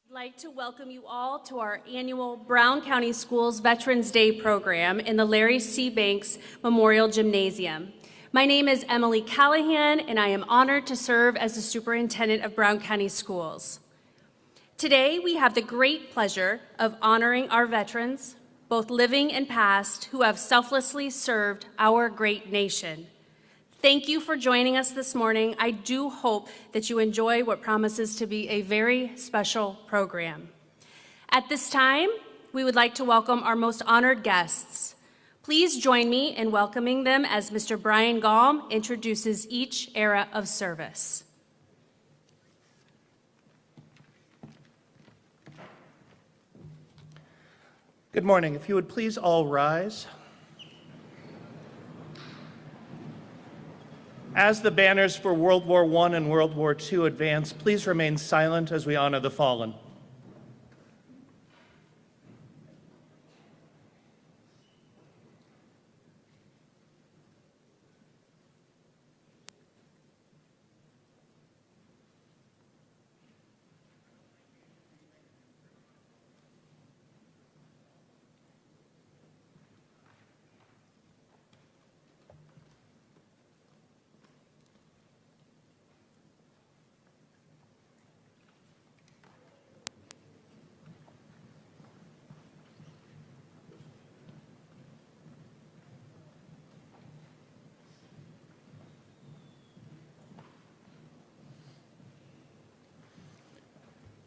I'd like to welcome you all to our annual Brown County Schools Veterans Day program in the Larry C. Banks Memorial Gymnasium. My name is Emily Callahan, and I am honored to serve as the superintendent of Brown County Schools. Today, we have the great pleasure of honoring our veterans, both living and past, who have selflessly served our great nation. Thank you for joining us this morning. I do hope that you enjoy what promises to be a very special program. At this time, we would like to welcome our most honored guests. Please join me in welcoming them as Mr. Brian Gaum introduces each era of service. Good morning. If you would please all rise. As the banners for World War I and World War II advance, please remain silent as we honor the fallen.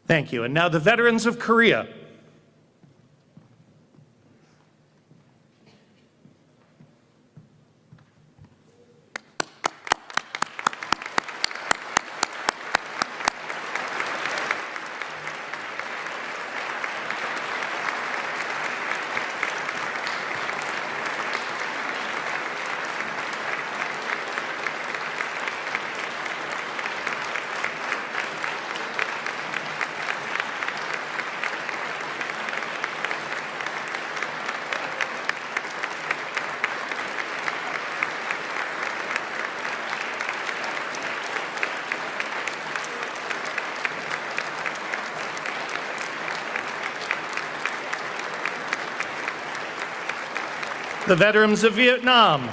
Thank you. And now the veterans of Korea. The veterans of Vietnam.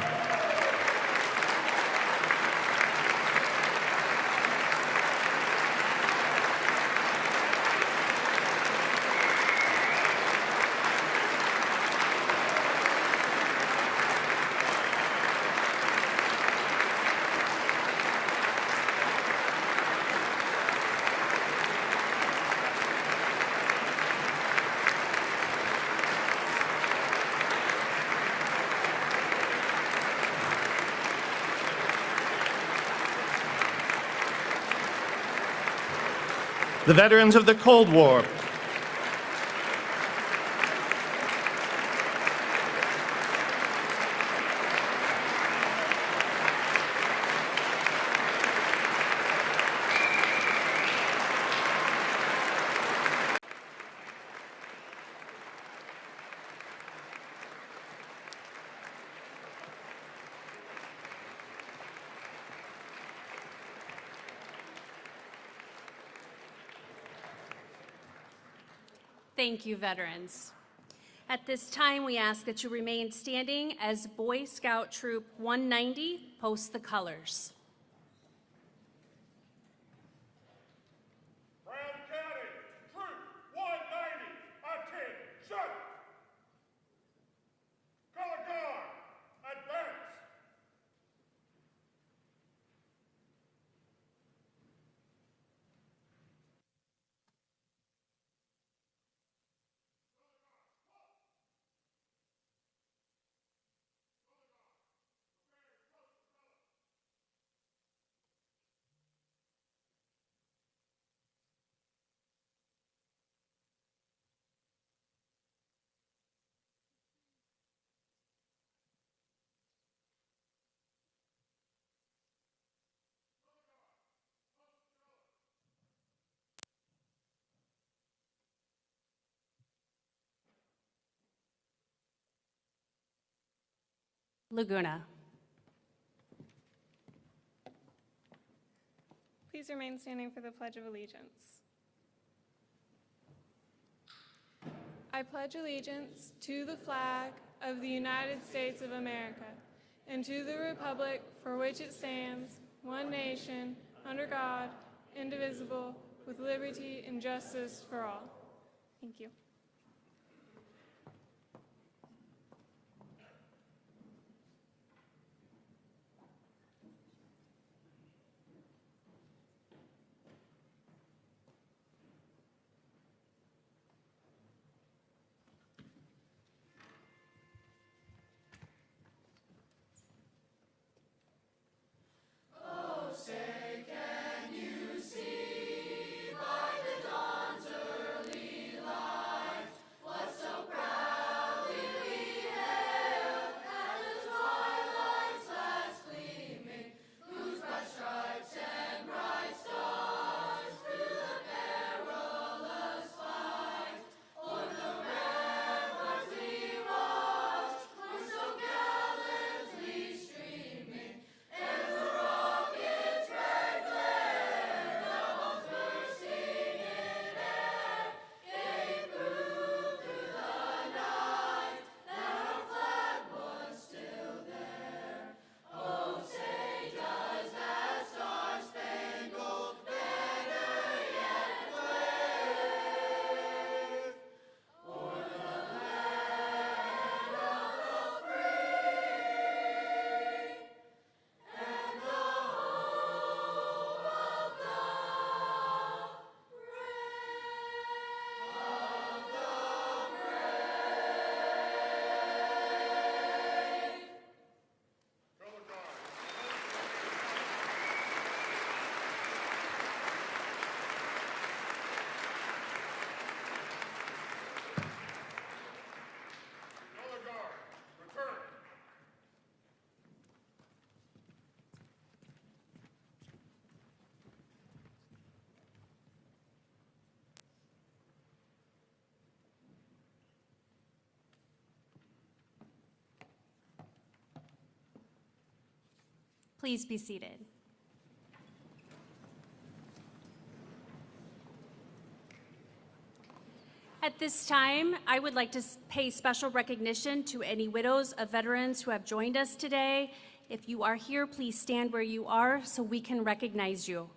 The veterans of the Cold War. Thank you, veterans. At this time, we ask that you remain standing as Boy Scout Troop 190 posts the colors. Brown County, Troop 190, attention! Color guard, advance! Laguna. Please remain standing for the Pledge of Allegiance. I pledge allegiance to the flag of the United States of America and to the republic for which it stands, one nation, under God, indivisible, with liberty and justice for all. Thank you. Color guard. Color guard, return. Please be seated. At this time, I would like to pay special recognition to any widows of veterans who have joined us today. If you are here, please stand where you are so we can recognize you.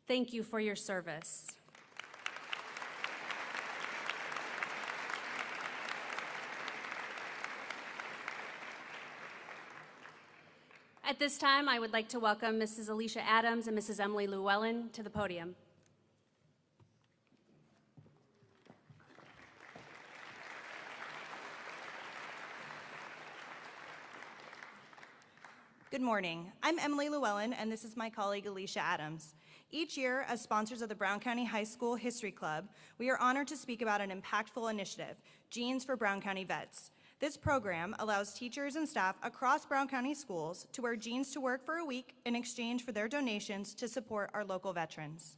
Thank you for your service. At this time, I would like to welcome Mrs. Alicia Adams and Mrs. Emily Llewellyn to the podium. Good morning. I'm Emily Llewellyn, and this is my colleague Alicia Adams. Each year, as sponsors of the Brown County High School History Club, we are honored to speak about an impactful initiative, Jeans for Brown County Vets. This program allows teachers and staff across Brown County schools to wear jeans to work for a week in exchange for their donations to support our local veterans.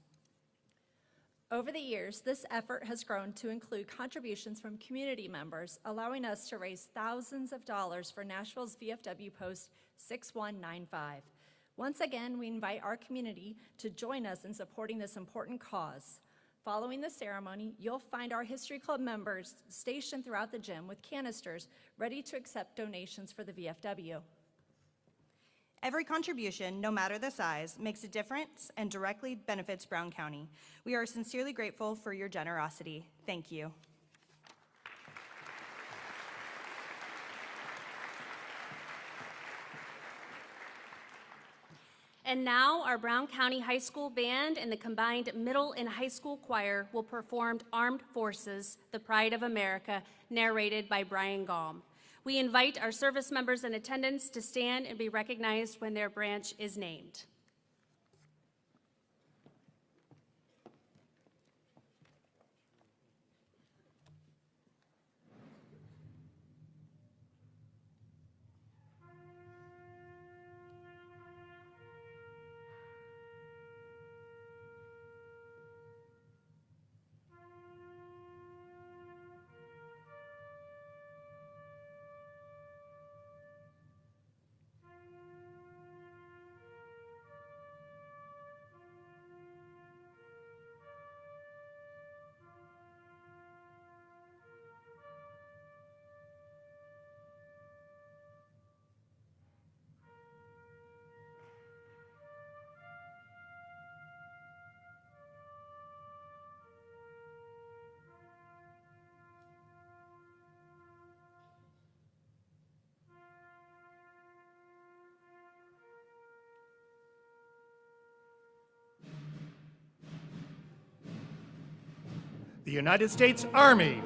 Over the years, this effort has grown to include contributions from community members, allowing us to raise thousands of dollars for Nashville's VFW Post 6195. Once again, we invite our community to join us in supporting this important cause. Following the ceremony, you'll find our History Club members stationed throughout the gym with canisters ready to accept donations for the VFW. Every contribution, no matter the size, makes a difference and directly benefits Brown County. We are sincerely grateful for your generosity. Thank you. And now, our Brown County High School Band and the combined middle and high school choir will perform Armed Forces, The Pride of America, narrated by Brian Gaum. We invite our service members in attendance to stand and be recognized when their branch is named. the United States Army,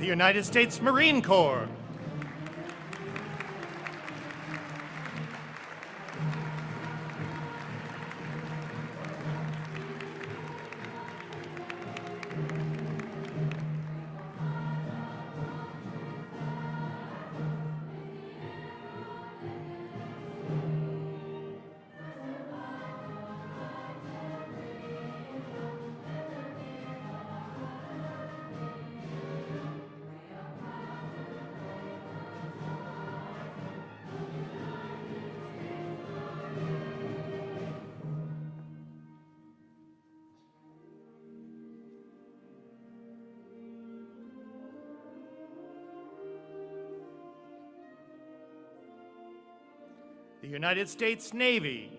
the United States Marine Corps, the United States Navy,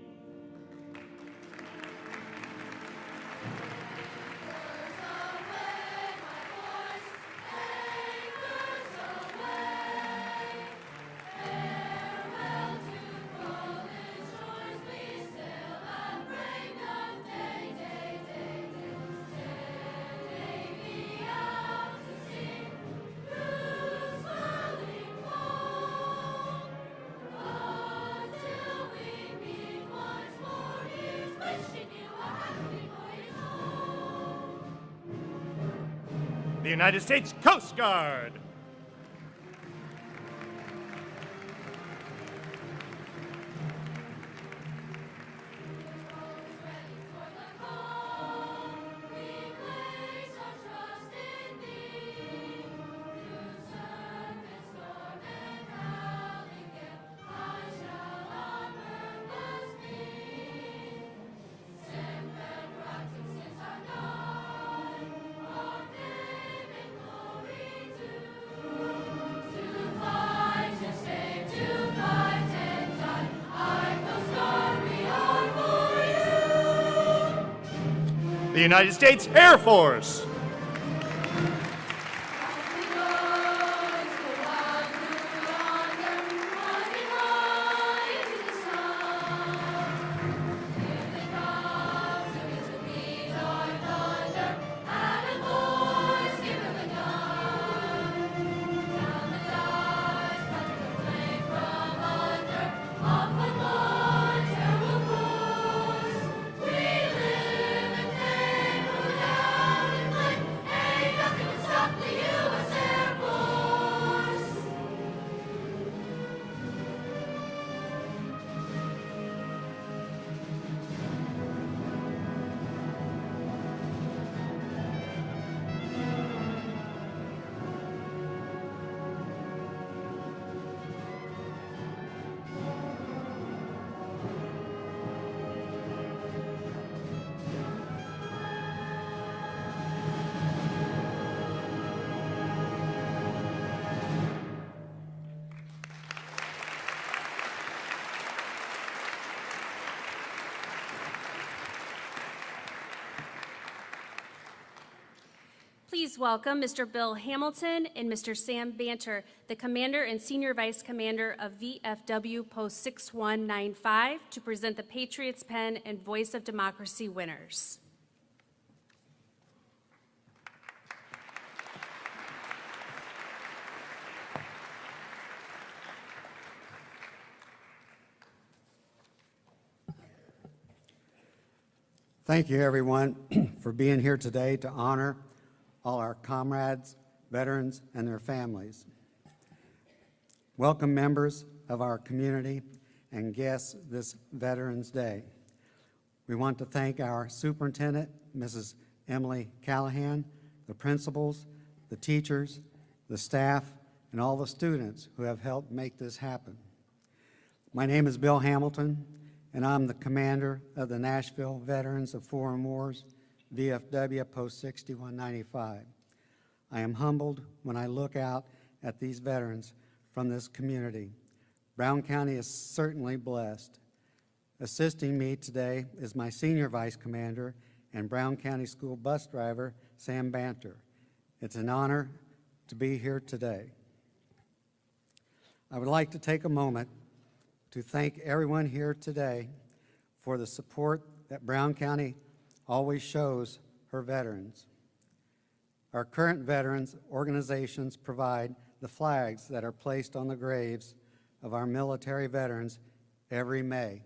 the United States Coast Guard, the United States Air Force, Please welcome Mr. Bill Hamilton and Mr. Sam Banter, the Commander and Senior Vice Commander of VFW Post 6195, to present the Patriots Pen and Voice of Democracy winners. Thank you, everyone, for being here today to honor all our comrades, veterans, and their families. Welcome members of our community and guests this Veterans Day. We want to thank our superintendent, Mrs. Emily Callahan, the principals, the teachers, the staff, and all the students who have helped make this happen. My name is Bill Hamilton, and I'm the commander of the Nashville Veterans of Foreign Wars, VFW Post 6195. I am humbled when I look out at these veterans from this community. Brown County is certainly blessed. Assisting me today is my senior vice commander and Brown County School bus driver, Sam Banter. It's an honor to be here today. I would like to take a moment to thank everyone here today for the support that Brown County always shows her veterans. Our current veterans organizations provide the flags that are placed on the graves of our military veterans every May.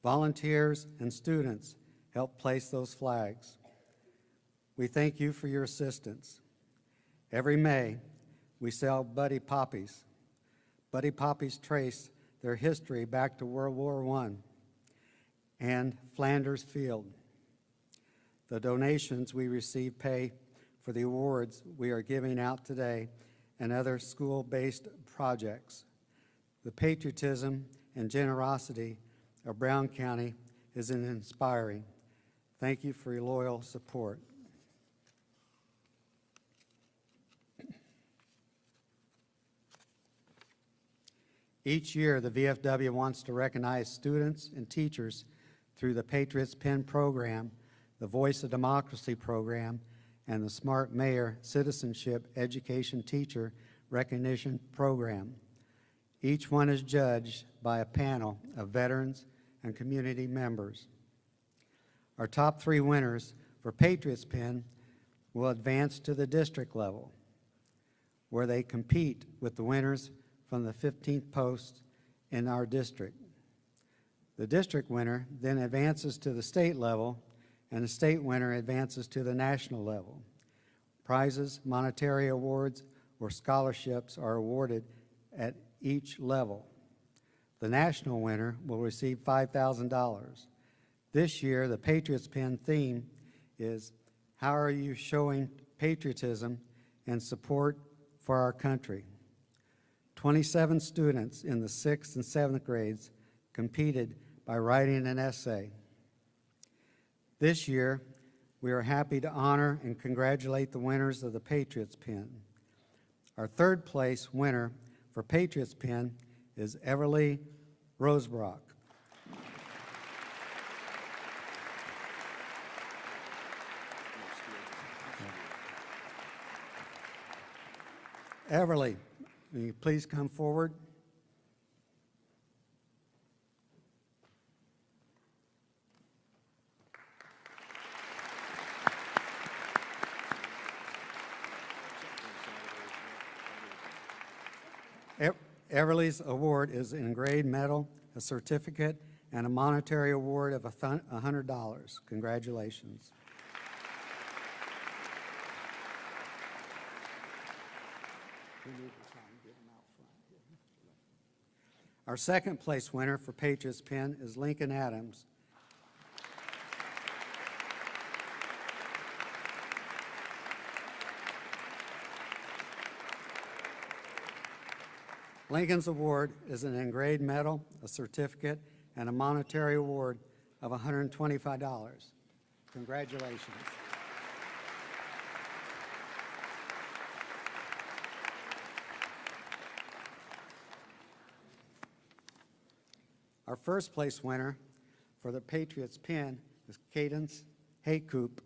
Volunteers and students help place those flags. We thank you for your assistance. Every May, we sell Buddy Poppies. Buddy Poppies trace their history back to World War I and Flanders Field. The donations we receive pay for the awards we are giving out today and other school-based projects. The patriotism and generosity of Brown County is inspiring. Thank you for your loyal support. Each year, the VFW wants to recognize students and teachers through the Patriots Pen program, the Voice of Democracy program, and the Smart Mayor Citizenship Education Teacher Recognition Program. Each one is judged by a panel of veterans and community members. Our top 3 winners for Patriots Pen will advance to the district level, where they compete with the winners from the 15th post in our district. The district winner then advances to the state level, and the state winner advances to the national level. Prizes, monetary awards, or scholarships are awarded at each level. The national winner will receive $5,000. This year, the Patriots Pen theme is, how are you showing patriotism and support for our country? 27 students in the 6th and 7th grades competed by writing an essay. This year, we are happy to honor and congratulate the winners of the Patriots Pen. Our 3rd place winner for Patriots Pen is Everly Rosebrock. Everly, will you please come forward? Everly's award is an engraved medal, a certificate, and a monetary award of $100. Congratulations. Our 2nd place winner for Patriots Pen is Lincoln Adams. Lincoln's award is an engraved medal, a certificate, and a monetary award of $125. Congratulations. Our 1st place winner for the Patriots Pen is Cadence Haycoop.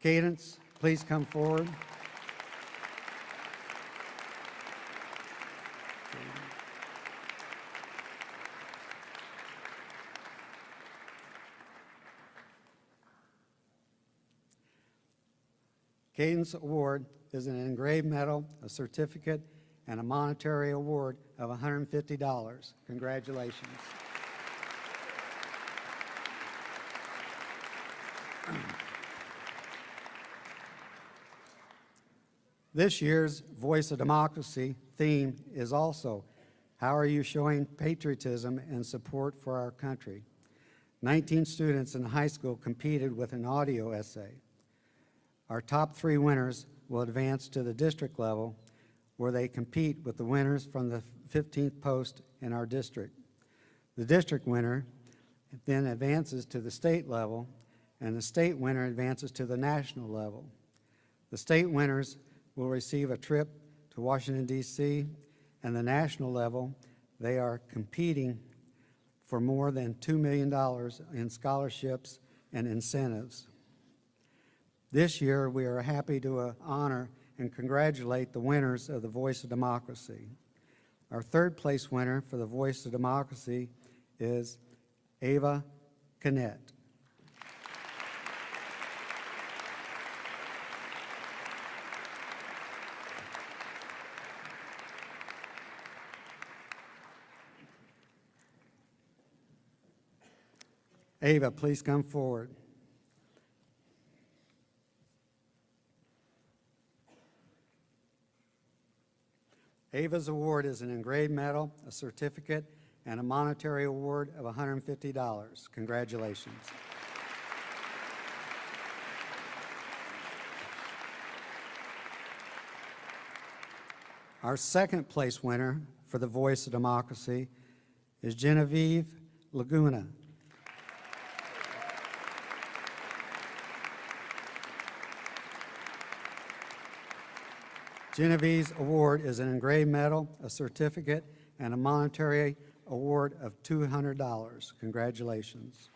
Cadence, please come forward. Cadence Award is an engraved medal, a certificate, and a monetary award of $150. Congratulations. This year's Voice of Democracy theme is also, how are you showing patriotism and support for our country? 19 students in high school competed with an audio essay. Our top 3 winners will advance to the district level, where they compete with the winners from the 15th post in our district. The district winner It then advances to the state level, and the state winner advances to the national level. The state winners will receive a trip to Washington, D.C., and the national level, they are competing for more than $2 million in scholarships and incentives. This year, we are happy to honor and congratulate the winners of the Voice of Democracy. Our third place winner for the Voice of Democracy is Ava Canet. Ava, please come forward. Ava's award is an engraved medal, a certificate, and a monetary award of $150. Congratulations. Our second place winner for the Voice of Democracy is Genevieve Laguna. Genevieve's award is an engraved medal, a certificate, and a monetary award of $200. Congratulations.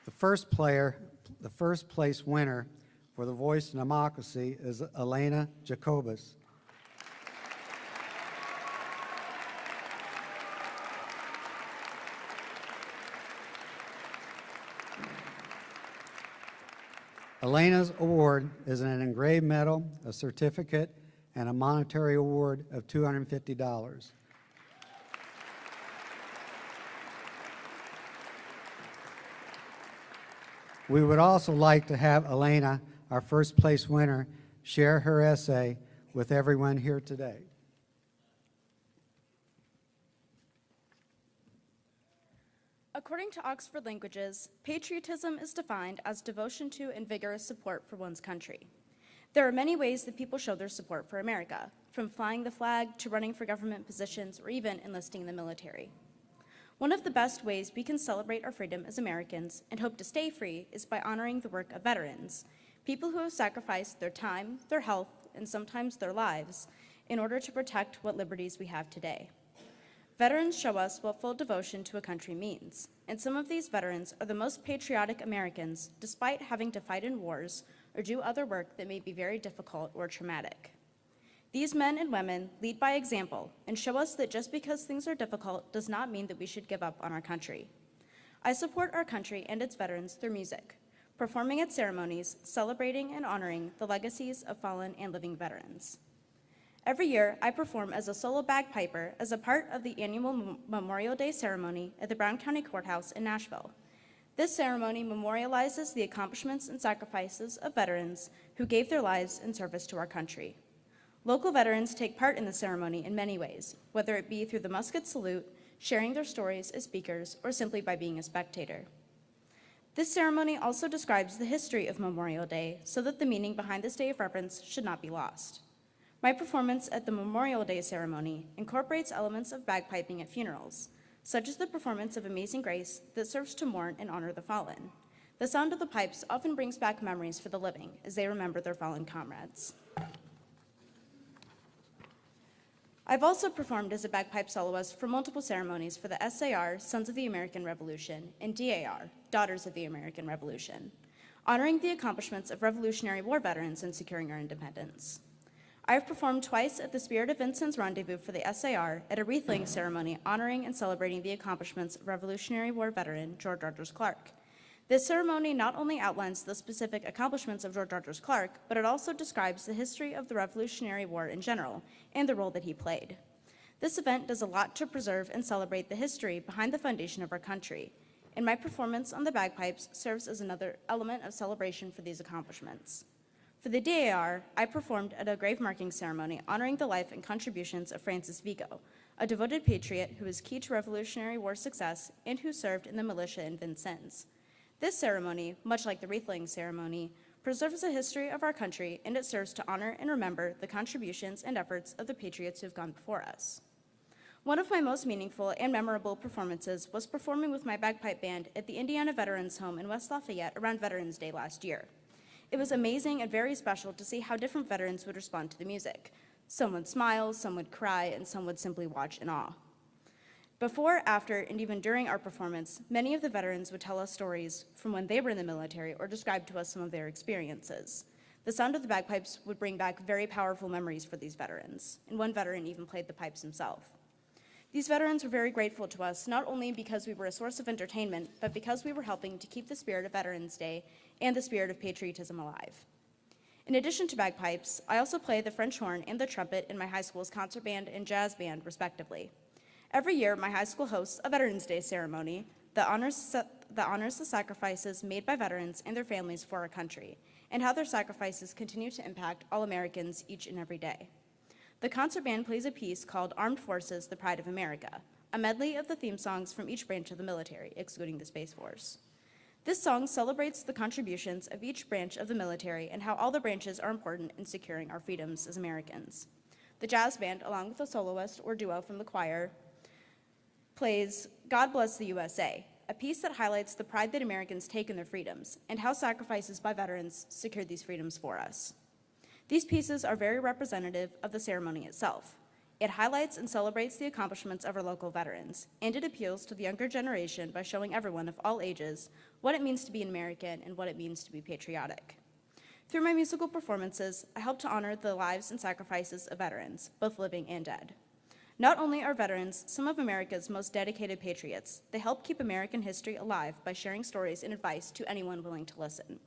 The first place winner for the Voice of Democracy is Elena Jacobus. Elena's award is an engraved medal, a certificate, and a monetary award of $250. We would also like to have Elena, our first place winner, share her essay with everyone here today. According to Oxford Languages, patriotism is defined as devotion to and vigorous support for one's country. There are many ways that people show their support for America, from flying the flag to running for government positions or even enlisting in the military. One of the best ways we can celebrate our freedom as Americans and hope to stay free is by honoring the work of veterans, people who have sacrificed their time, their health, and sometimes their lives in order to protect what liberties we have today. Veterans show us what full devotion to a country means, and some of these veterans are the most patriotic Americans despite having to fight in wars or do other work that may be very difficult or traumatic. These men and women lead by example and show us that just because things are difficult does not mean that we should give up on our country. I support our country and its veterans through music, performing at ceremonies, celebrating and honoring the legacies of fallen and living veterans. Every year, I perform as a solo bagpiper as a part of the annual Memorial Day ceremony at the Brown County Courthouse in Nashville. This ceremony memorializes the accomplishments and sacrifices of veterans who gave their lives in service to our country. Local veterans take part in the ceremony in many ways, whether it be through the musket salute, sharing their stories as speakers, or simply by being a spectator. This ceremony also describes the history of Memorial Day so that the meaning behind this day of reverence should not be lost. My performance at the Memorial Day ceremony incorporates elements of bagpiping at funerals, such as the performance of Amazing Grace that serves to mourn and honor the fallen. The sound of the pipes often brings back memories for the living as they remember their fallen comrades. I've also performed as a bagpipe soloist for multiple ceremonies for the SAR, Sons of the American Revolution, and DAR, Daughters of the American Revolution, honoring the accomplishments of Revolutionary War veterans in securing our independence. I have performed twice at the Spirit of Vincent's Rendezvous for the SAR at a wreath-laying ceremony honoring and celebrating the accomplishments of Revolutionary War veteran George Rogers Clark. This ceremony not only outlines the specific accomplishments of George Rogers Clark, but it also describes the history of the Revolutionary War in general and the role that he played. This event does a lot to preserve and celebrate the history behind the foundation of our country, and my performance on the bagpipes serves as another element of celebration for these accomplishments. For the DAR, I performed at a grave marking ceremony honoring the life and contributions of Francis Vigo, a devoted patriot who was key to Revolutionary War success and who served in the militia in Vincennes. This ceremony, much like the wreath-laying ceremony, preserves the history of our country, and it serves to honor and remember the contributions and efforts of the patriots who have gone before us. One of my most meaningful and memorable performances was performing with my bagpipe band at the Indiana Veterans Home in West Lafayette around Veterans Day last year. It was amazing and very special to see how different veterans would respond to the music. Some would smile, some would cry, and some would simply watch in awe. Before, after, and even during our performance, many of the veterans would tell us stories from when they were in the military or describe to us some of their experiences. The sound of the bagpipes would bring back very powerful memories for these veterans, and one veteran even played the pipes himself. These veterans were very grateful to us, not only because we were a source of entertainment, but because we were helping to keep the spirit of Veterans Day and the spirit of patriotism alive. In addition to bagpipes, I also play the French horn and the trumpet in my high school's concert band and jazz band, respectively. Every year, my high school hosts a Veterans Day ceremony that honors the sacrifices made by veterans and their families for our country, and how their sacrifices continue to impact all Americans each and every day. The concert band plays a piece called Armed Forces, the Pride of America, a medley of the theme songs from each branch of the military, excluding the Space Force. This song celebrates the contributions of each branch of the military and how all the branches are important in securing our freedoms as Americans. The jazz band, along with a soloist or duo from the choir, plays God Bless the USA, a piece that highlights the pride that Americans take in their freedoms and how sacrifices by veterans secured these freedoms for us. These pieces are very representative of the ceremony itself. It highlights and celebrates the accomplishments of our local veterans, and it appeals to the younger generation by showing everyone of all ages what it means to be an American and what it means to be patriotic. Through my musical performances, I help to honor the lives and sacrifices of veterans, both living and dead. Not only are veterans some of America's most dedicated patriots, they help keep American history alive by sharing stories and advice to anyone willing to listen.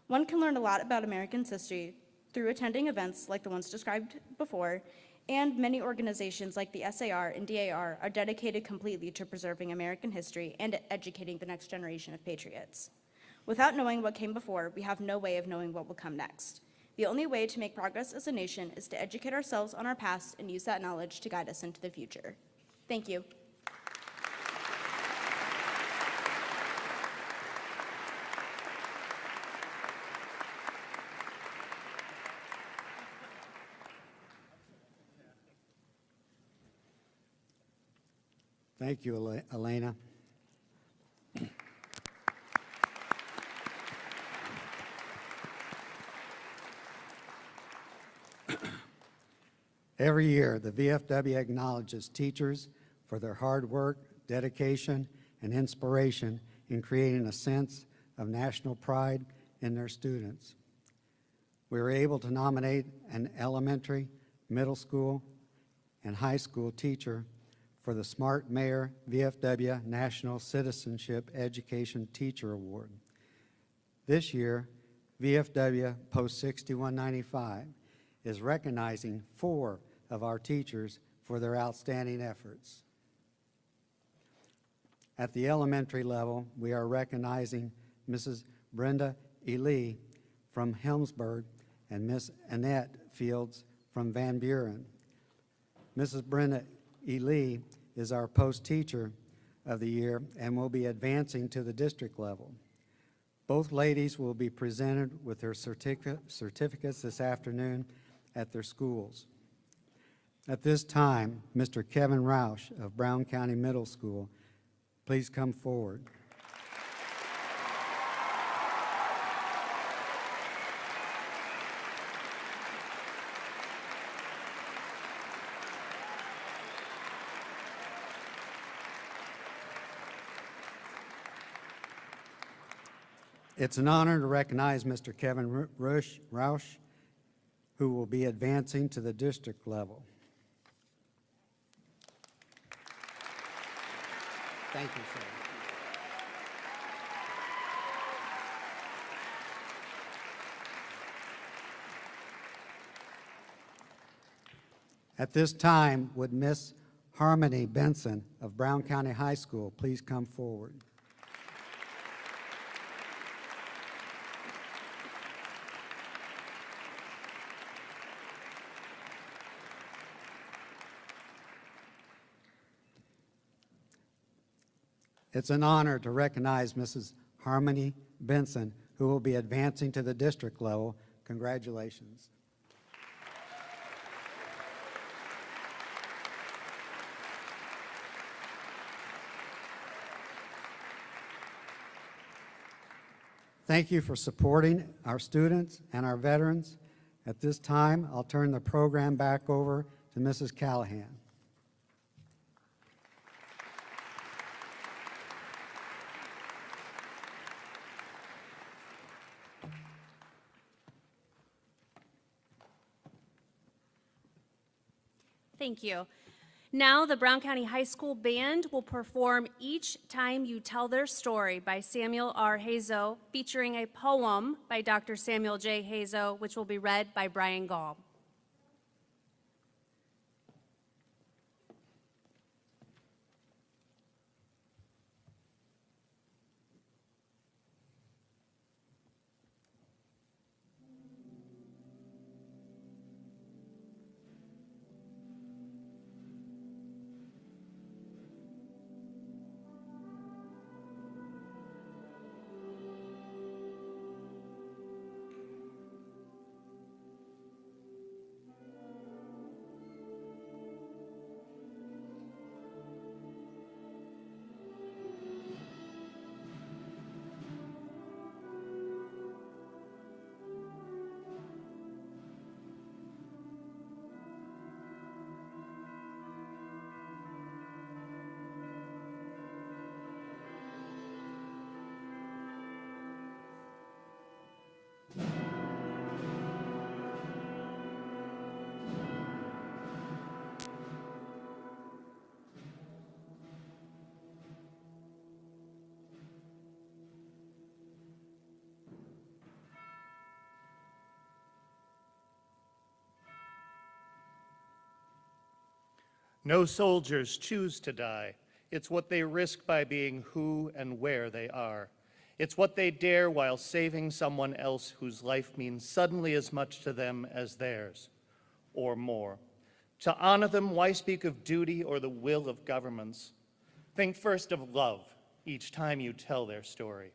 One can learn a lot about American history through attending events like the ones described before, and many organizations like the SAR and DAR are dedicated completely to preserving American history and educating the next generation of patriots. Without knowing what came before, we have no way of knowing what will come next. The only way to make progress as a nation is to educate ourselves on our past and use that knowledge to guide us into the future. Thank you. Thank you, Elena. Every year, the VFW acknowledges teachers for their hard work, dedication, and inspiration in creating a sense of national pride in their students. We were able to nominate an elementary, middle school, and high school teacher for the Smart Mayor VFW National Citizenship Education Teacher Award. This year, VFW Post 6195 is recognizing 4 of our teachers for their outstanding efforts. At the elementary level, we are recognizing Mrs. Brenda Ely from Helmsburg and Miss Annette Fields from Van Buren. Mrs. Brenda Ely is our post teacher of the year and will be advancing to the district level. Both ladies will be presented with their certificates this afternoon at their schools. At this time, Mr. Kevin Roush of Brown County Middle School, please come forward. It's an honor to recognize Mr. Kevin Roush, who will be advancing to the district level. Thank you, sir. At this time, would Miss Harmony Benson of Brown County High School please come forward? It's an honor to recognize Mrs. Harmony Benson, who will be advancing to the district level. Congratulations. Thank you for supporting our students and our veterans. At this time, I'll turn the program back over to Mrs. Callahan. Thank you. Now, the Brown County High School Band will perform Each Time You Tell Their Story by Samuel R. Hazo, featuring a poem by Dr. Samuel J. Hazo, which will be read by Brian Gall. No soldiers choose to die. It's what they risk by being who and where they are. It's what they dare while saving someone else whose life means suddenly as much to them as theirs, or more. To honor them, why speak of duty or the will of governments? Think first of love each time you tell their story.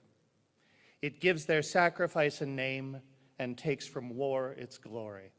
It gives their sacrifice a name and takes from war its glory.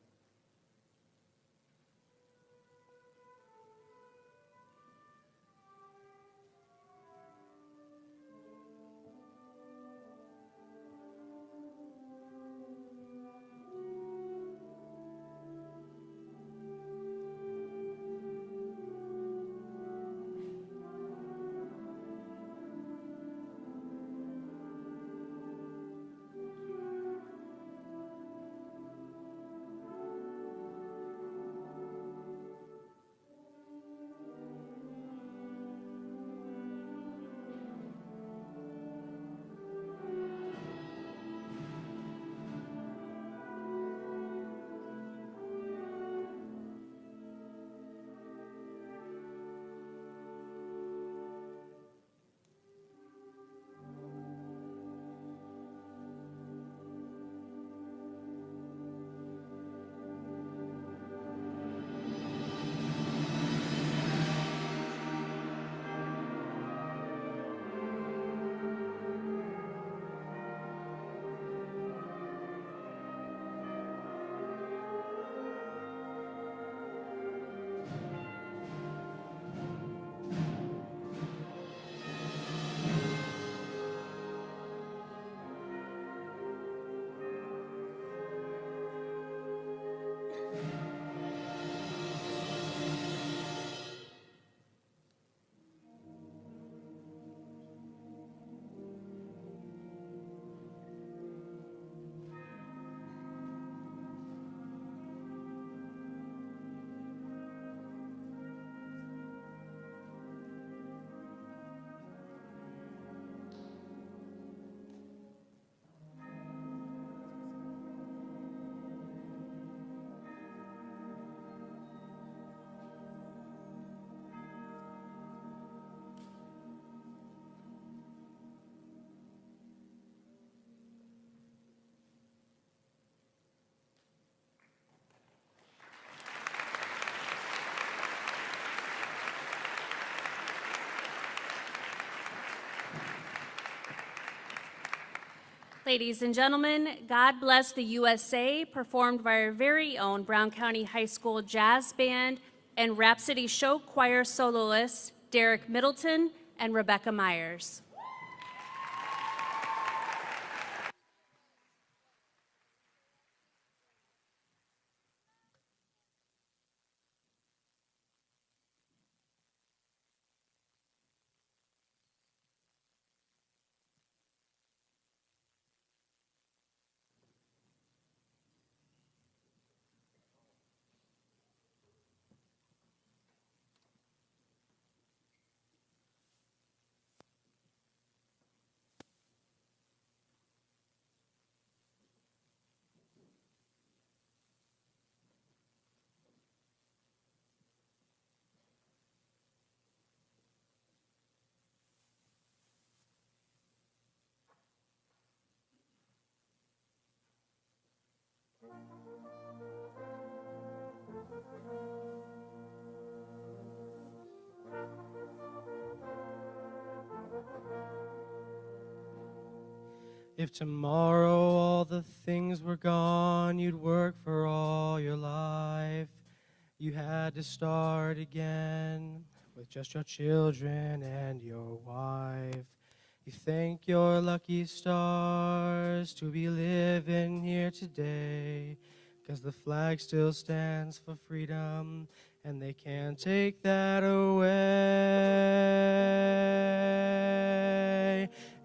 Ladies and gentlemen, God Bless the USA, performed by our very own Brown County High School Jazz Band and Rhapsody Show Choir soloists Derek Middleton and Rebecca Myers. If tomorrow all the things were gone, you'd work for all your life. You had to start again with just your children and your wife. You thank your lucky stars to be living here today, 'cause the flag still stands for freedom, and they can't take that away.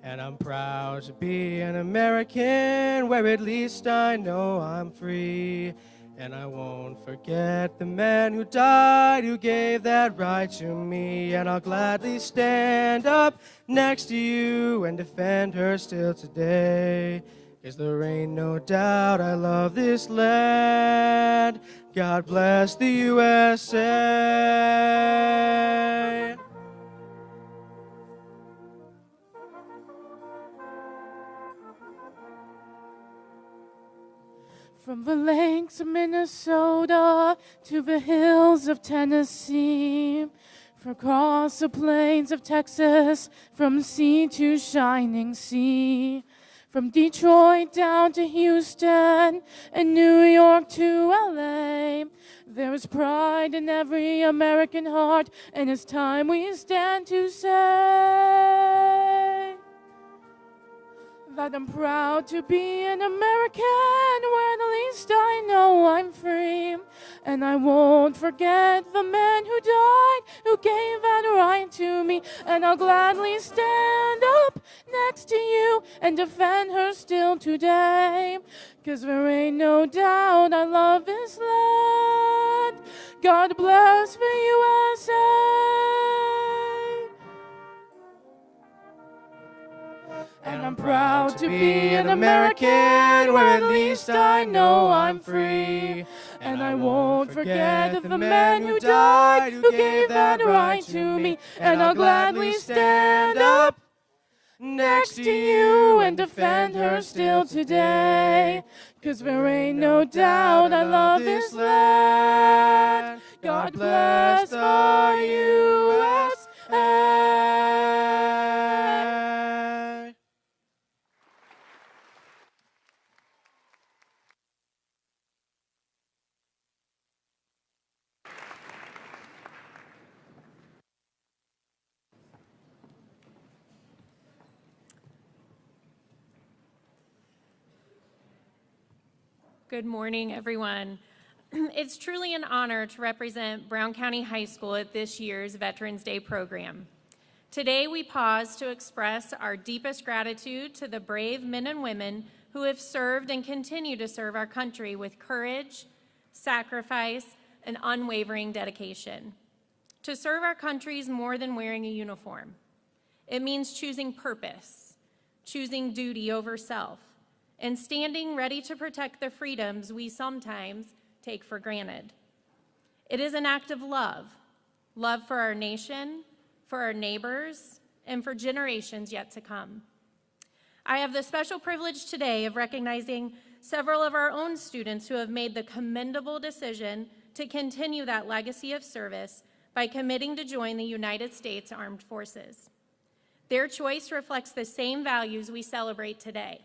And I'm proud to be an American, where at least I know I'm free. And I won't forget the man who died, who gave that right to me. And I'll gladly stand up next to you and defend her still today. 'Cause there ain't no doubt I love this land. God bless the USA. From the lakes of Minnesota to the hills of Tennessee, from across the plains of Texas, from sea to shining sea, from Detroit down to Houston and New York to LA, there is pride in every American heart, and it's time we stand to say that I'm proud to be an American, where at least I know I'm free. And I won't forget the man who died, who gave that right to me. And I'll gladly stand up next to you and defend her still today. 'Cause there ain't no doubt I love this land. God bless the USA. And I'm proud to be an American, where at least I know I'm free. And I won't forget the man who died, who gave that right to me. And I'll gladly stand up next to you and defend her still today. 'Cause there ain't no doubt I love this land. God bless the USA. Good morning, everyone. It's truly an honor to represent Brown County High School at this year's Veterans Day program. Today, we pause to express our deepest gratitude to the brave men and women who have served and continue to serve our country with courage, sacrifice, and unwavering dedication. To serve our country is more than wearing a uniform. It means choosing purpose, choosing duty over self, and standing ready to protect the freedoms we sometimes take for granted. It is an act of love for our nation, for our neighbors, and for generations yet to come. I have the special privilege today of recognizing several of our own students who have made the commendable decision to continue that legacy of service by committing to join the United States Armed Forces. Their choice reflects the same values we celebrate today: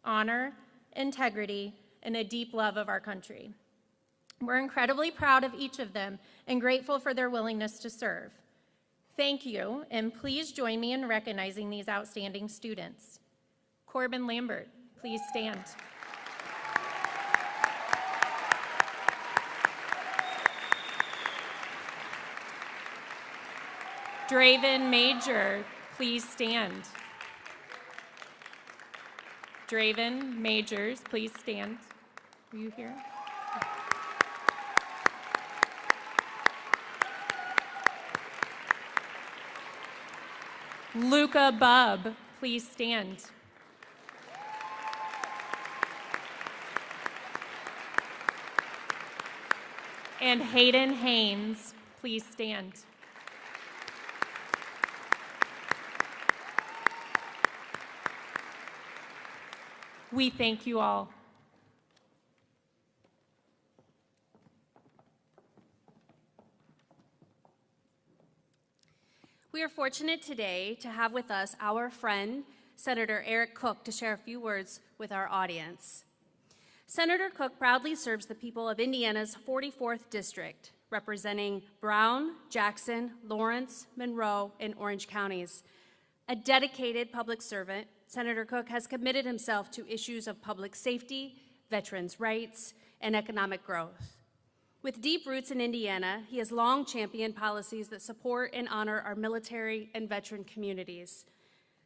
honor, integrity, and a deep love of our country. We're incredibly proud of each of them and grateful for their willingness to serve. Thank you, and please join me in recognizing these outstanding students. Corbin Lambert, please stand. Draven Major, please stand. Draven Majors, please stand. Are you here? Luca Bubb, please stand. And Hayden Haynes, please stand. We thank you all. We are fortunate today to have with us our friend, Senator Eric Cook, to share a few words with our audience. Senator Cook proudly serves the people of Indiana's 44th District, representing Brown, Jackson, Lawrence, Monroe, and Orange counties. A dedicated public servant, Senator Cook has committed himself to issues of public safety, veterans' rights, and economic growth. With deep roots in Indiana, he has long championed policies that support and honor our military and veteran communities.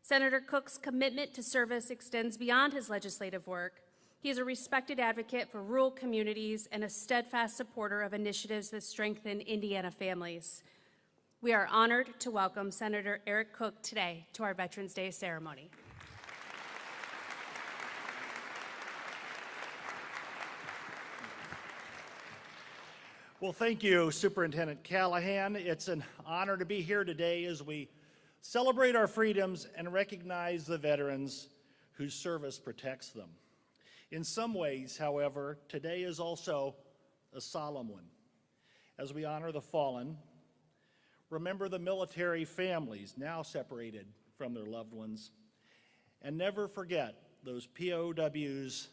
Senator Cook's commitment to service extends beyond his legislative work. He is a respected advocate for rural communities and a steadfast supporter of initiatives that strengthen Indiana families. We are honored to welcome Senator Eric Cook today to our Veterans Day ceremony. Well, thank you, Superintendent Callahan. It's an honor to be here today as we celebrate our freedoms and recognize the veterans whose service protects them. In some ways, however, today is also a solemn one. As we honor the fallen, remember the military families now separated from their loved ones, and never forget those POWs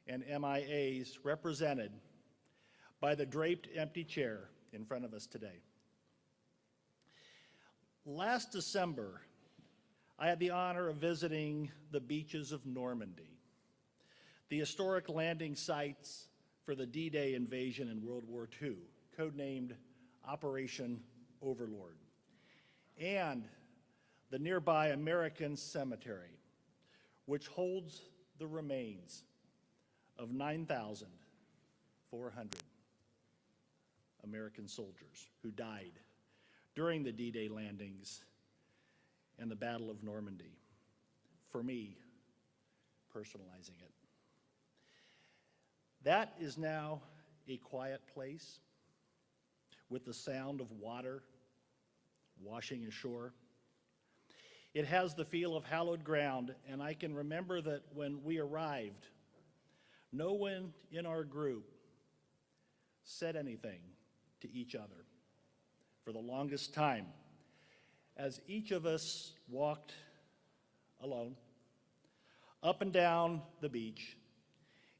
and MIAs represented by the draped empty chair in front of us today. Last December, I had the honor of visiting the beaches of Normandy, the historic landing sites for the D-Day invasion in World War II, codenamed Operation Overlord, and the nearby American Cemetery, which holds the remains of 9,400 American soldiers who died during the D-Day landings and the Battle of Normandy. For me, personalizing it. That is now a quiet place with the sound of water washing ashore. It has the feel of hallowed ground, and I can remember that when we arrived, no one in our group said anything to each other for the longest time, as each of us walked alone up and down the beach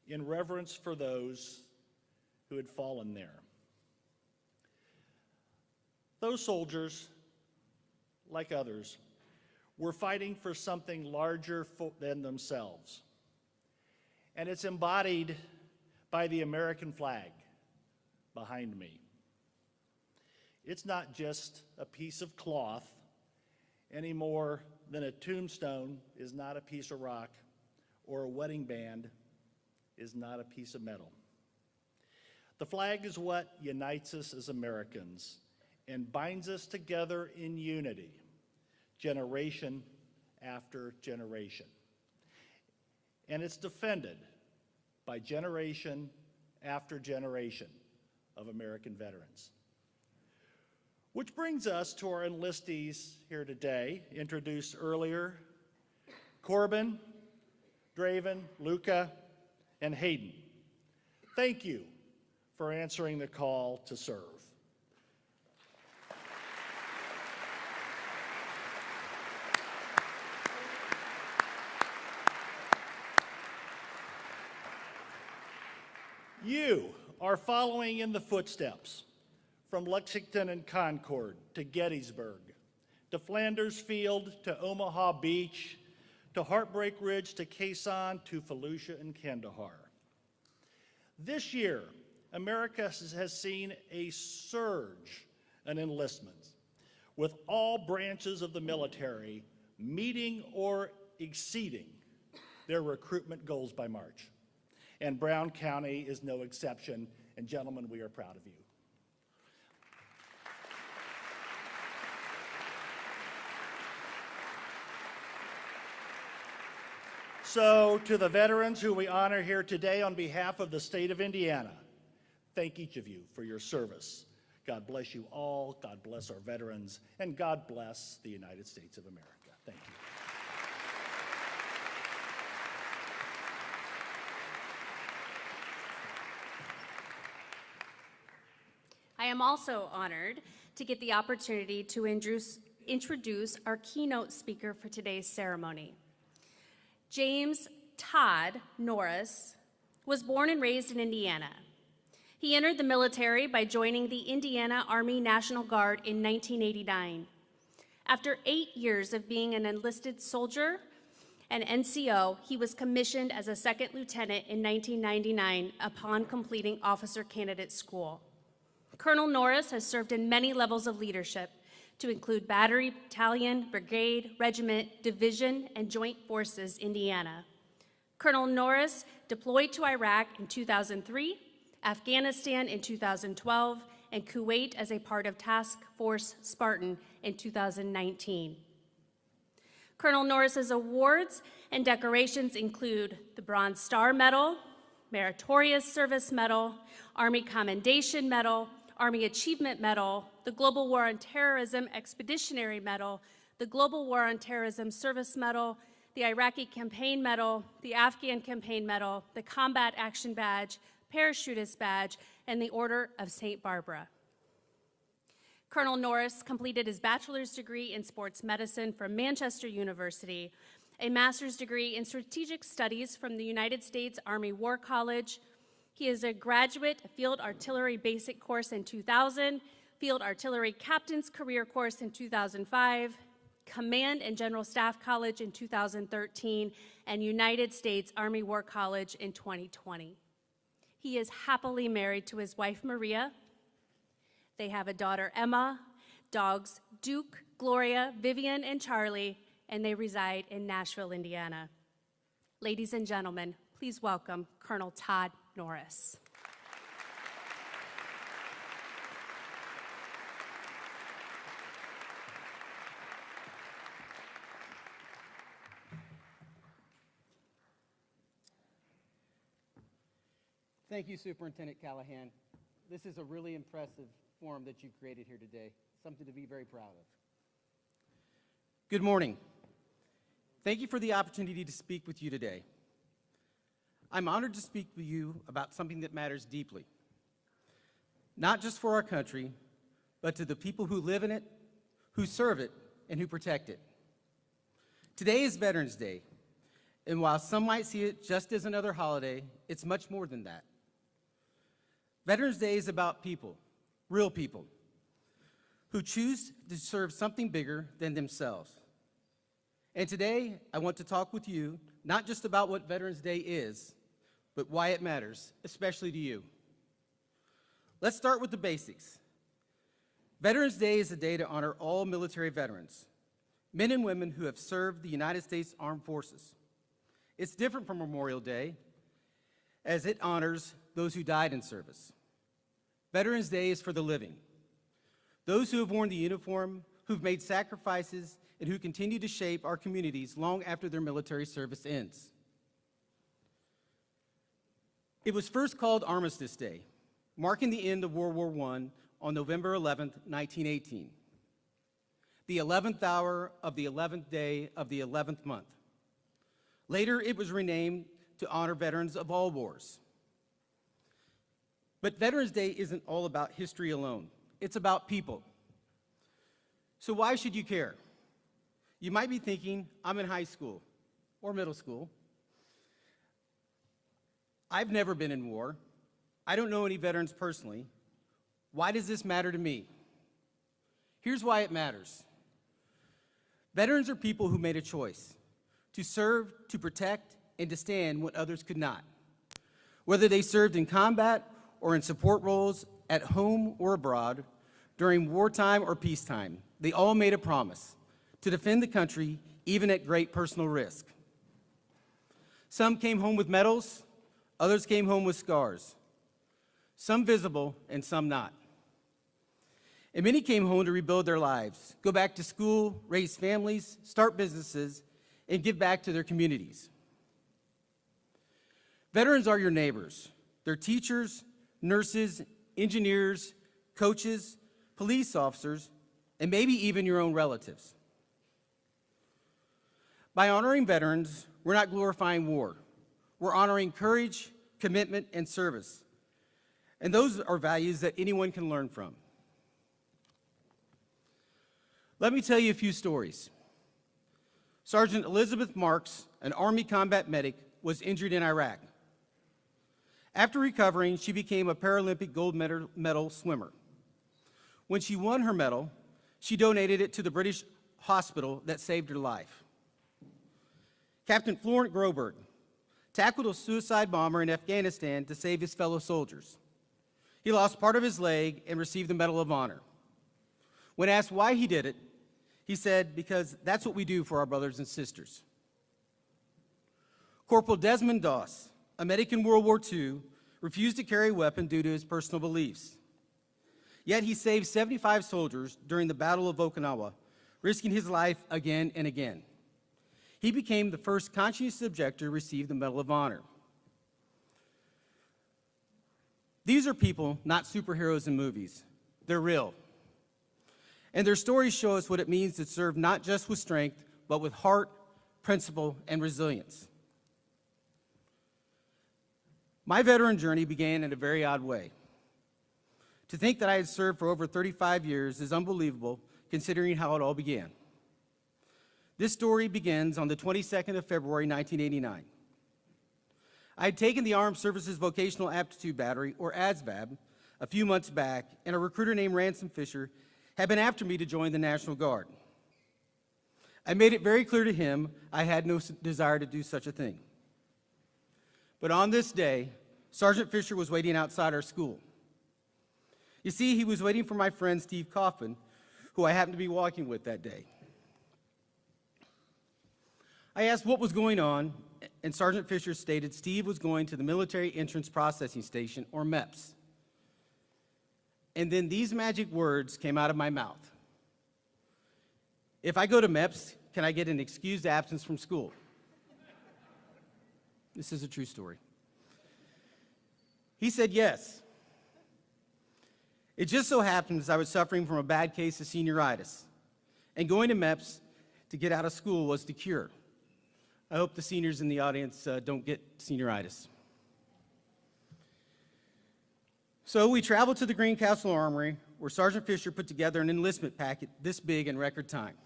in reverence for those who had fallen there. Those soldiers, like others, were fighting for something larger than themselves, and it's embodied by the American flag behind me. It's not just a piece of cloth any more than a tombstone is not a piece of rock or a wedding band is not a piece of metal. The flag is what unites us as Americans and binds us together in unity, generation after generation. And it's defended by generation after generation of American veterans. Which brings us to our enlistees here today, introduced earlier, Corbin, Draven, Luca, and Hayden. Thank you for answering the call to serve. You are following in the footsteps from Lexington and Concord to Gettysburg, to Flanders Field, to Omaha Beach, to Heartbreak Ridge, to Quezon, to Fallujah and Kandahar. This year, America has seen a surge in enlistments, with all branches of the military meeting or exceeding their recruitment goals by March. And Brown County is no exception, and gentlemen, we are proud of you. So, to the veterans who we honor here today on behalf of the state of Indiana, thank each of you for your service. God bless you all, God bless our veterans, and God bless the United States of America. Thank you. I am also honored to get the opportunity to introduce our keynote speaker for today's ceremony. James Todd Norris was born and raised in Indiana. He entered the military by joining the Indiana Army National Guard in 1989. After 8 years of being an enlisted soldier and NCO, he was commissioned as a second lieutenant in 1999 upon completing officer candidate school. Colonel Norris has served in many levels of leadership, to include battery, battalion, brigade, regiment, division, and joint forces, Indiana. Colonel Norris deployed to Iraq in 2003, Afghanistan in 2012, and Kuwait as a part of Task Force Spartan in 2019. Colonel Norris's awards and decorations include the Bronze Star Medal, Meritorious Service Medal, Army Commendation Medal, Army Achievement Medal, the Global War on Terrorism Expeditionary Medal, the Global War on Terrorism Service Medal, the Iraqi Campaign Medal, the Afghan Campaign Medal, the Combat Action Badge, Parachutist Badge, and the Order of St. Barbara. Colonel Norris completed his bachelor's degree in sports medicine from Manchester University, a master's degree in strategic studies from the United States Army War College. He is a graduate Field Artillery Basic Course in 2000, Field Artillery Captain's Career Course in 2005, Command and General Staff College in 2013, and United States Army War College in 2020. He is happily married to his wife, Maria. They have a daughter, Emma, dogs, Duke, Gloria, Vivian, and Charlie, and they reside in Nashville, Indiana. Ladies and gentlemen, please welcome Colonel Todd Norris. Thank you, Superintendent Callahan. This is a really impressive forum that you created here today, something to be very proud of. Good morning. Thank you for the opportunity to speak with you today. I'm honored to speak with you about something that matters deeply, not just for our country, but to the people who live in it, who serve it, and who protect it. Today is Veterans Day, and while some might see it just as another holiday, it's much more than that. Veterans Day is about people, real people, who choose to serve something bigger than themselves. And today, I want to talk with you, not just about what Veterans Day is, but why it matters, especially to you. Let's start with the basics. Veterans Day is a day to honor all military veterans, men and women who have served the United States Armed Forces. It's different from Memorial Day, as it honors those who died in service. Veterans Day is for the living, those who have worn the uniform, who've made sacrifices, and who continue to shape our communities long after their military service ends. It was first called Armistice Day, marking the end of World War I on November 11, 1918, the 11th hour of the 11th day of the 11th month. Later, it was renamed to honor veterans of all wars. But Veterans Day isn't all about history alone. It's about people. So why should you care? You might be thinking, I'm in high school or middle school. I've never been in war. I don't know any veterans personally. Why does this matter to me? Here's why it matters. Veterans are people who made a choice to serve, to protect, and to stand when others could not. Whether they served in combat or in support roles at home or abroad, during wartime or peacetime, they all made a promise to defend the country even at great personal risk. Some came home with medals, others came home with scars, some visible and some not. And many came home to rebuild their lives, go back to school, raise families, start businesses, and give back to their communities. Veterans are your neighbors. They're teachers, nurses, engineers, coaches, police officers, and maybe even your own relatives. By honoring veterans, we're not glorifying war. We're honoring courage, commitment, and service. And those are values that anyone can learn from. Let me tell you a few stories. Sergeant Elizabeth Marks, an Army combat medic, was injured in Iraq. After recovering, she became a Paralympic gold medal swimmer. When she won her medal, she donated it to the British hospital that saved her life. Captain Florent Groberg tackled a suicide bomber in Afghanistan to save his fellow soldiers. He lost part of his leg and received the Medal of Honor. When asked why he did it, he said, "Because that's what we do for our brothers and sisters." Corporal Desmond Doss, a medic in World War II, refused to carry a weapon due to his personal beliefs. Yet he saved 75 soldiers during the Battle of Okinawa, risking his life again and again. He became the first conscientious objector to receive the Medal of Honor. These are people, not superheroes in movies. They're real. And their stories show us what it means to serve not just with strength, but with heart, principle, and resilience. My veteran journey began in a very odd way. To think that I had served for over 35 years is unbelievable, considering how it all began. This story begins on the 22nd of February, 1989. I had taken the Armed Services Vocational Aptitude Battery, or ASVAB, a few months back, and a recruiter named Ransom Fisher had been after me to join the National Guard. I made it very clear to him I had no desire to do such a thing. But on this day, Sergeant Fisher was waiting outside our school. You see, he was waiting for my friend Steve Kaufman, who I happened to be walking with that day. I asked what was going on, and Sergeant Fisher stated Steve was going to the Military Entrance Processing Station, or MEPS. And then these magic words came out of my mouth. "If I go to MEPS, can I get an excused absence from school?" This is a true story. He said yes. It just so happens I was suffering from a bad case of senioritis, and going to MEPS to get out of school was the cure. I hope the seniors in the audience don't get senioritis. So we traveled to the Greencastle Armory, where Sergeant Fisher put together an enlistment packet this big in record time.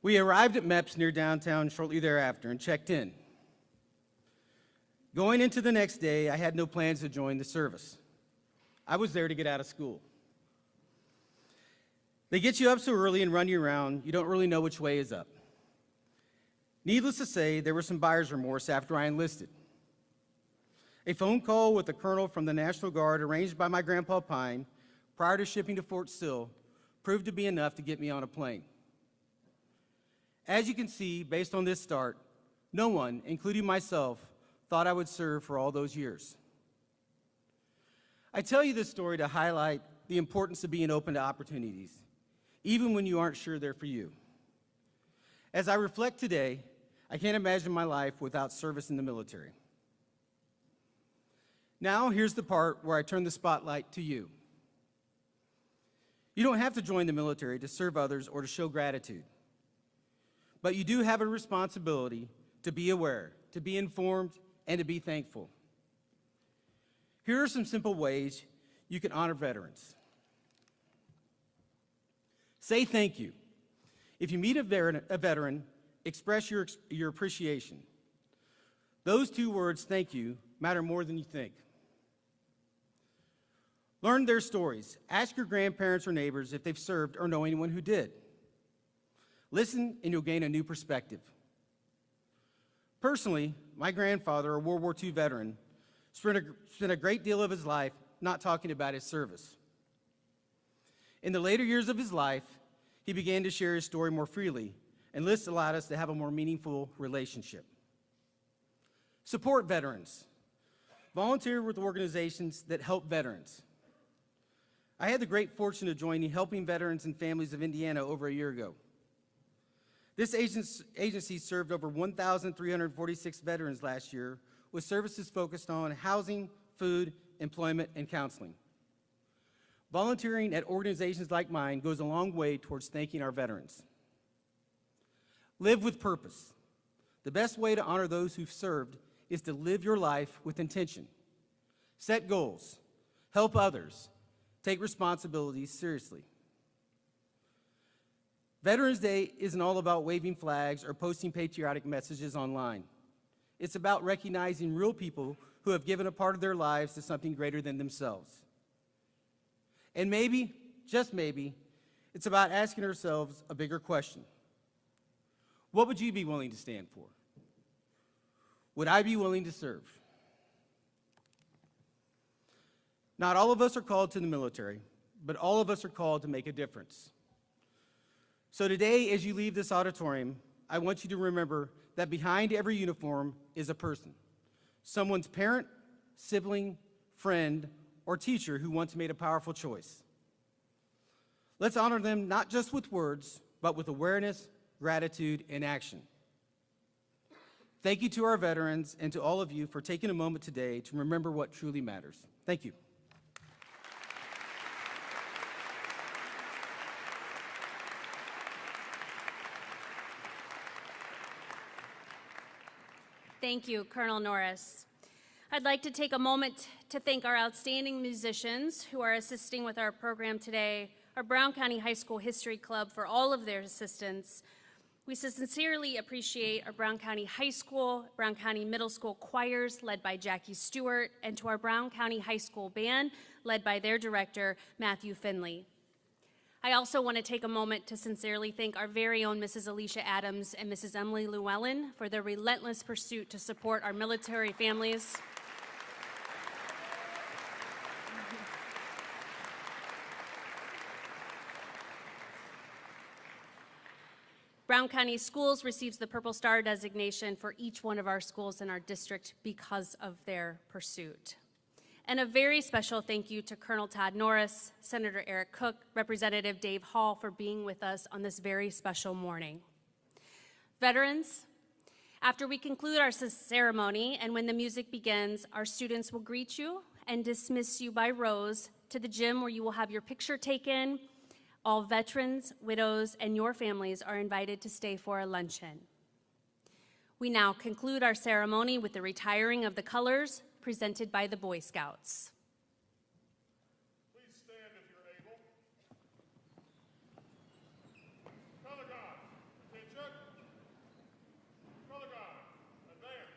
We arrived at MEPS near downtown shortly thereafter and checked in. Going into the next day, I had no plans to join the service. I was there to get out of school. They get you up so early and run you around, you don't really know which way is up. Needless to say, there was some buyer's remorse after I enlisted. A phone call with a colonel from the National Guard arranged by my grandpa Pine prior to shipping to Fort Sill proved to be enough to get me on a plane. As you can see, based on this start, no one, including myself, thought I would serve for all those years. I tell you this story to highlight the importance of being open to opportunities, even when you aren't sure they're for you. As I reflect today, I can't imagine my life without service in the military. Now, here's the part where I turn the spotlight to you. You don't have to join the military to serve others or to show gratitude. But you do have a responsibility to be aware, to be informed, and to be thankful. Here are some simple ways you can honor veterans. Say thank you. If you meet a veteran, express your appreciation. Those two words, thank you, matter more than you think. Learn their stories. Ask your grandparents or neighbors if they've served or know anyone who did. Listen, and you'll gain a new perspective. Personally, my grandfather, a World War II veteran, spent a great deal of his life not talking about his service. In the later years of his life, he began to share his story more freely, and this allowed us to have a more meaningful relationship. Support veterans. Volunteer with organizations that help veterans. I had the great fortune of joining Helping Veterans and Families of Indiana over a year ago. This agency served over 1,346 veterans last year with services focused on housing, food, employment, and counseling. Volunteering at organizations like mine goes a long way towards thanking our veterans. Live with purpose. The best way to honor those who've served is to live your life with intention. Set goals, help others, take responsibilities seriously. Veterans Day isn't all about waving flags or posting patriotic messages online. It's about recognizing real people who have given a part of their lives to something greater than themselves. And maybe, just maybe, it's about asking ourselves a bigger question. What would you be willing to stand for? Would I be willing to serve? Not all of us are called to the military, but all of us are called to make a difference. So today, as you leave this auditorium, I want you to remember that behind every uniform is a person, someone's parent, sibling, friend, or teacher who once made a powerful choice. Let's honor them not just with words, but with awareness, gratitude, and action. Thank you to our veterans and to all of you for taking a moment today to remember what truly matters. Thank you. Thank you, Colonel Norris. I'd like to take a moment to thank our outstanding musicians who are assisting with our program today, our Brown County High School History Club for all of their assistance. We sincerely appreciate our Brown County High School, Brown County Middle School choirs led by Jackie Stewart, and to our Brown County High School band led by their director, Matthew Finley. I also want to take a moment to sincerely thank our very own Mrs. Alicia Adams and Mrs. Emily Llewellyn for their relentless pursuit to support our military families. Brown County Schools receives the Purple Star designation for each one of our schools in our district because of their pursuit. And a very special thank you to Colonel Todd Norris, Senator Eric Cook, Representative Dave Hall for being with us on this very special morning. Veterans, after we conclude our ceremony and when the music begins, our students will greet you and dismiss you by rows to the gym where you will have your picture taken. All veterans, widows, and your families are invited to stay for a luncheon. We now conclude our ceremony with the retiring of the colors presented by the Boy Scouts. Please stand if you're able. Color guard, attention. Color guard, advance.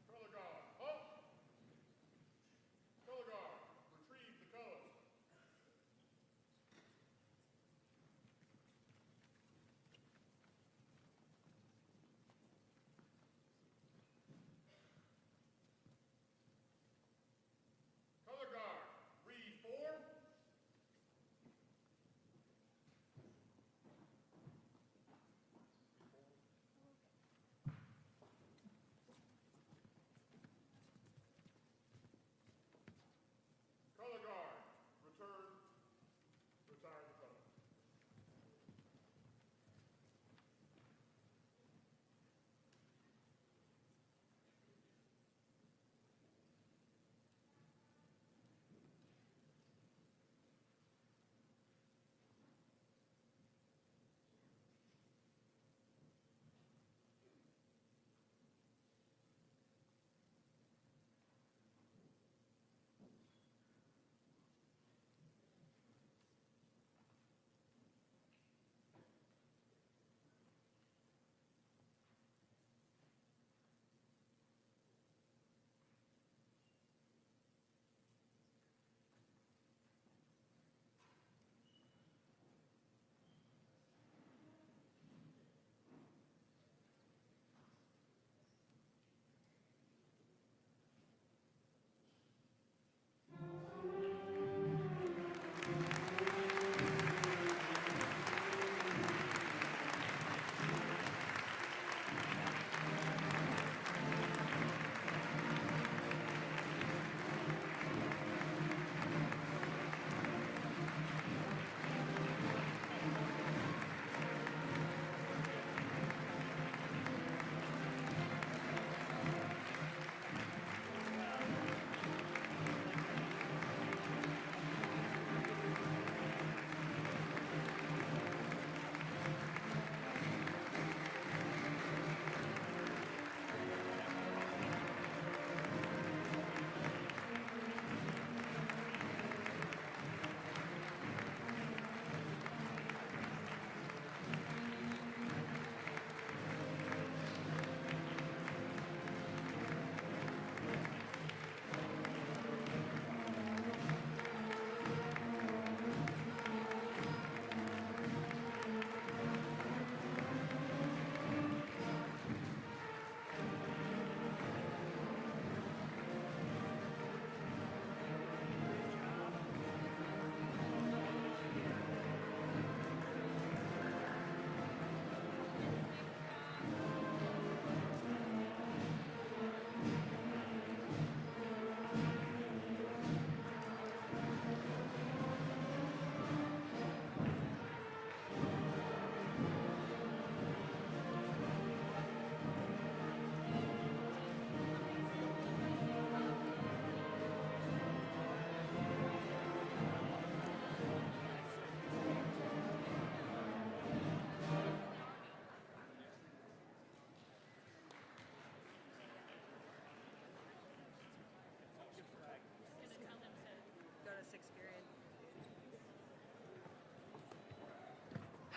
Color guard, up. Color guard, retrieve the colors.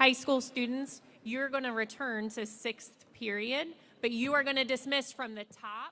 High school students, you're going to return to 6th period, but you are going to dismiss from the top